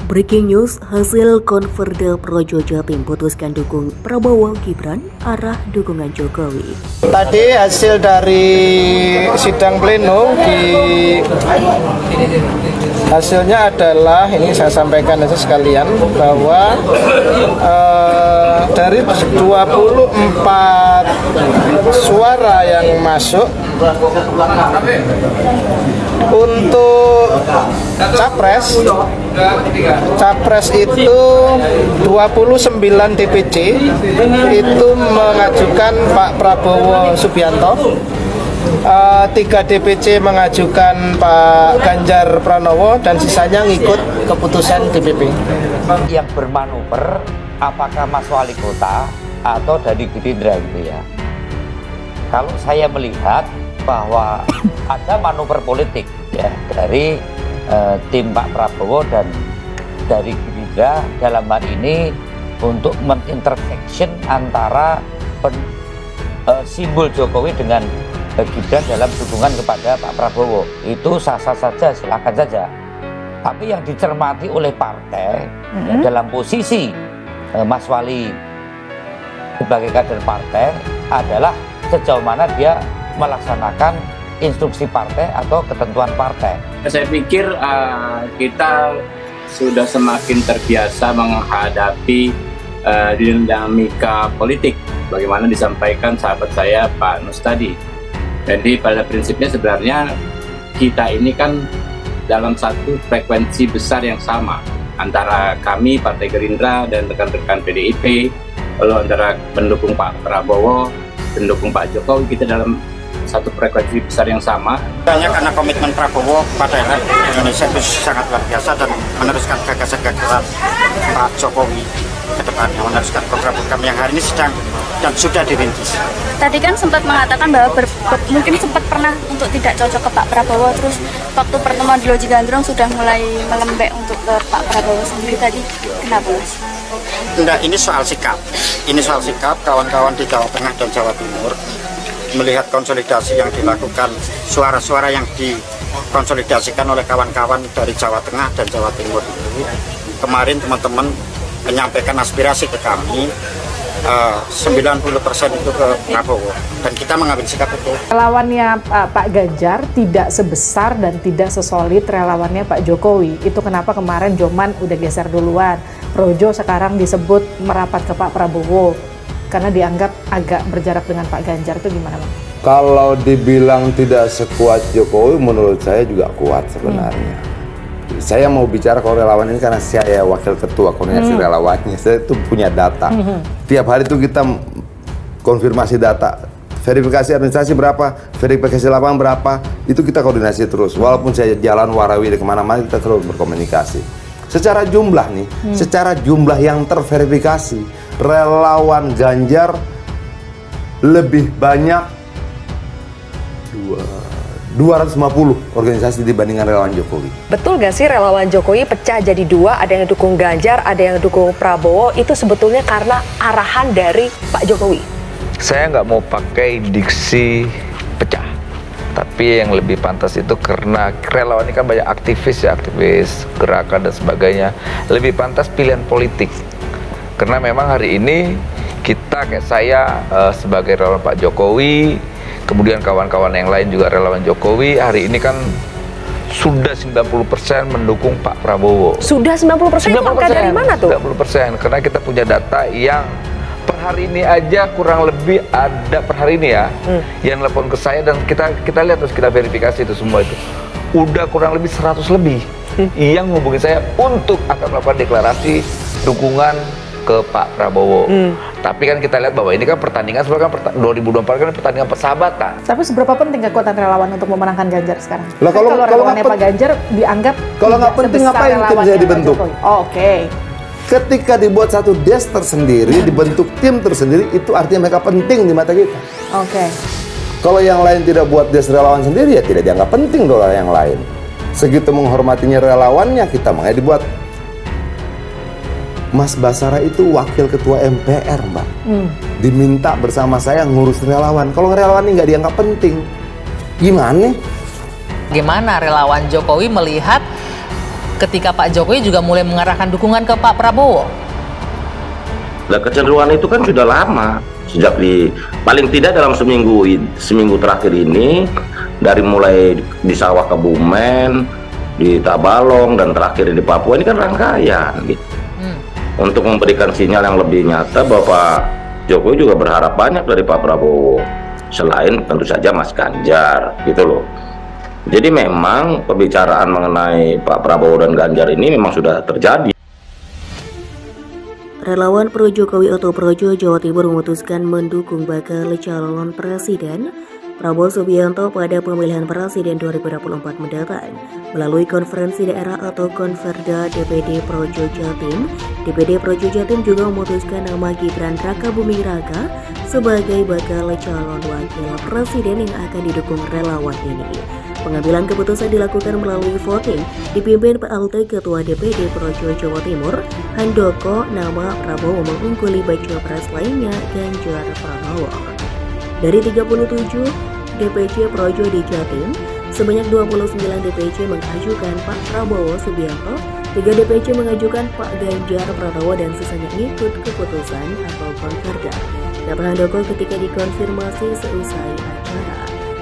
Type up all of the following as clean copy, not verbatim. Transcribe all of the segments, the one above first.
Breaking news, hasil Konverda Projo Jatim putuskan dukung Prabowo Gibran arah dukungan Jokowi. Tadi hasil dari sidang pleno hasilnya adalah, ini saya sampaikan aja sekalian, bahwa dari 24 suara yang masuk untuk Capres itu 29 DPC itu mengajukan Pak Prabowo Subianto, 3 DPC mengajukan Pak Ganjar Pranowo, dan sisanya ngikut keputusan DPP. Yang bermanuver apakah Mas Wali Kota atau dari Gerindra gitu ya. Kalau saya melihat bahwa ada manuver politik ya dari tim Pak Prabowo dan dari Gerindra dalam hal ini untuk mengintersection antara simbol Jokowi dengan Gibran dalam dukungan kepada Pak Prabowo. Itu sah-sah saja, silakan saja. Tapi yang dicermati oleh partai dalam posisi Mas Wali sebagai kader partai adalah sejauh mana dia melaksanakan instruksi partai atau ketentuan partai. Saya pikir kita sudah semakin terbiasa menghadapi dinamika politik, bagaimana disampaikan sahabat saya Pak Nus tadi. Jadi pada prinsipnya sebenarnya kita ini kan dalam satu frekuensi besar yang sama antara kami Partai Gerindra dan rekan-rekan PDIP, lalu antara pendukung Pak Prabowo, pendukung Pak Jokowi, kita dalam satu frekuensi besar yang sama. Banyak karena komitmen Prabowo pada Indonesia itu sangat luar biasa dan meneruskan gagasan-gagasan Pak Jokowi ke depannya, meneruskan program-program yang hari ini sedang dan sudah dirintis. Tadi kan sempat mengatakan bahwa mungkin sempat pernah untuk tidak cocok ke Pak Prabowo, terus waktu pertemuan di Loji Gandrung sudah mulai melembek untuk ke Pak Prabowo sendiri. Tadi kenapa Mas? Enggak, ini soal sikap. Ini soal sikap kawan-kawan di Jawa Tengah dan Jawa Timur melihat konsolidasi yang dilakukan, suara-suara yang dikonsolidasikan oleh kawan-kawan dari Jawa Tengah dan Jawa Timur itu. Kemarin teman-teman menyampaikan aspirasi ke kami, 90% itu ke Prabowo, dan kita mengambil sikap itu. Relawannya Pak Ganjar tidak sebesar dan tidak sesolid relawannya Pak Jokowi. Itu kenapa kemarin Joman udah geser duluan, Projo sekarang disebut merapat ke Pak Prabowo karena dianggap agak berjarak dengan Pak Ganjar. Itu gimana Bang? Kalau dibilang tidak sekuat Jokowi, menurut saya juga kuat sebenarnya. Saya mau bicara kalau relawan ini karena saya wakil ketua koordinasi relawannya. Saya itu punya data. Tiap hari itu kita konfirmasi data. Verifikasi administrasi berapa, verifikasi lapangan berapa, itu kita koordinasi terus. Walaupun saya jalan warawiri kemana-mana, kita terus berkomunikasi. Secara jumlah nih, secara jumlah yang terverifikasi, relawan Ganjar lebih banyak 250 organisasi dibandingkan relawan Jokowi. Betul gak sih relawan Jokowi pecah jadi dua, ada yang dukung Ganjar, ada yang dukung Prabowo, itu sebetulnya karena arahan dari Pak Jokowi? Saya nggak mau pakai diksi pecah, tapi yang lebih pantas itu karena relawan ini kan banyak aktivis ya, aktivis gerakan dan sebagainya. Lebih pantas pilihan politik, karena memang hari ini kita kayak saya sebagai relawan Pak Jokowi, kemudian kawan-kawan yang lain juga relawan Jokowi, hari ini kan sudah 90% mendukung Pak Prabowo. Sudah 90%? Itu angka dari mana tuh? 90%, karena kita punya data yang per hari ini aja kurang lebih ada per hari ini ya, yang telepon ke saya dan kita lihat terus kita verifikasi itu semua itu. Udah kurang lebih 100 lebih yang menghubungi saya untuk akan melakukan deklarasi dukungan ke Pak Prabowo. Tapi kan kita lihat bahwa ini kan pertandingan sebenarnya kan 2024 kan pertandingan persahabatan. Tapi seberapa penting kekuatan relawan untuk memenangkan Ganjar sekarang? Lah kalau relawannya Pak Ganjar dianggap kalau nggak penting ngapain tim saya dibentuk? Oke. Ketika dibuat satu des tersendiri, dibentuk tim tersendiri, itu artinya mereka penting di mata kita. Oke. Kalau yang lain tidak buat des relawan sendiri, ya tidak dianggap penting oleh yang lain. Segitu menghormatinya relawannya, kita makanya dibuat. Mas Basara itu wakil ketua MPR, Mbak. Diminta bersama saya ngurus relawan. Kalau relawan ini nggak dianggap penting, gimana? Gimana relawan Jokowi melihat ketika Pak Jokowi juga mulai mengarahkan dukungan ke Pak Prabowo? Nah, kecenderungan itu kan sudah lama, sejak paling tidak dalam seminggu terakhir ini, dari mulai di Sawah Kebumen, di Tabalong, dan terakhir di Papua, ini kan rangkaian gitu. Untuk memberikan sinyal yang lebih nyata bahwa Pak Jokowi juga berharap banyak dari Pak Prabowo, selain tentu saja Mas Ganjar gitu loh. Jadi memang pembicaraan mengenai Pak Prabowo dan Ganjar ini memang sudah terjadi. Relawan pro Jokowi atau Projo Jawa Timur memutuskan mendukung bakal calon presiden Prabowo Subianto pada pemilihan presiden 2024 mendatang. Melalui konferensi daerah atau Konferda DPD Projo Jatim, DPD Projo Jatim juga memutuskan nama Gibran Rakabuming Raka sebagai bakal calon wakil presiden yang akan didukung relawan ini. Pengambilan keputusan dilakukan melalui voting dipimpin PLT Ketua DPD Projo Jawa Timur, Handoko. Nama Prabowo mengungguli baca pres lainnya, Ganjar Pranowo. Dari 37 DPC Projo di Jatim, sebanyak 29 DPC mengajukan Pak Prabowo Subianto, 3 DPC mengajukan Pak Ganjar Pranowo, dan sisanya ikut keputusan atau konferda. Kata Handoko ketika dikonfirmasi seusai acara.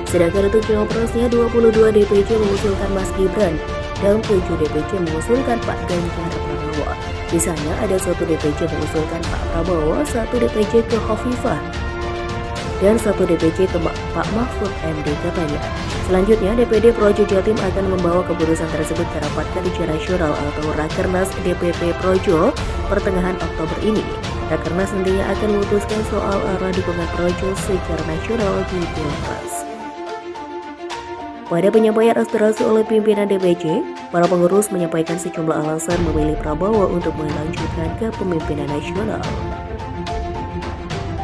Sedangkan untuk cawapresnya 22 DPC mengusulkan Mas Gibran dan 7 DPC mengusulkan Pak Ganjar Pranowo. Sisanya ada 1 DPC mengusulkan Pak Prabowo, 1 DPC ke Hovifah, dan 1 DPC ke Pak Mahfud MD katanya. Selanjutnya, DPD Projo Jatim akan membawa keputusan tersebut ke rapat kerja nasional atau Rakernas DPP Projo pertengahan Oktober ini. Rakernas nantinya akan memutuskan soal arah dukungan Projo secara nasional di Pilpres. Pada penyampaian aspirasi oleh pimpinan DPC, para pengurus menyampaikan sejumlah alasan memilih Prabowo untuk melanjutkan kepemimpinan nasional.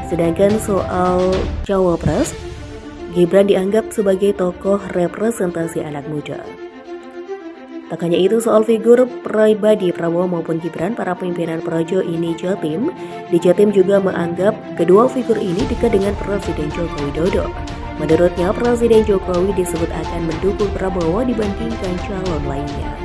Sedangkan soal cawapres, Gibran dianggap sebagai tokoh representasi anak muda. Tak hanya itu, soal figur pribadi Prabowo maupun Gibran, para pimpinan Projo ini Jatim di Jatim juga menganggap kedua figur ini dekat dengan Presiden Joko Widodo. Menurutnya, Presiden Jokowi disebut akan mendukung Prabowo dibandingkan calon lainnya.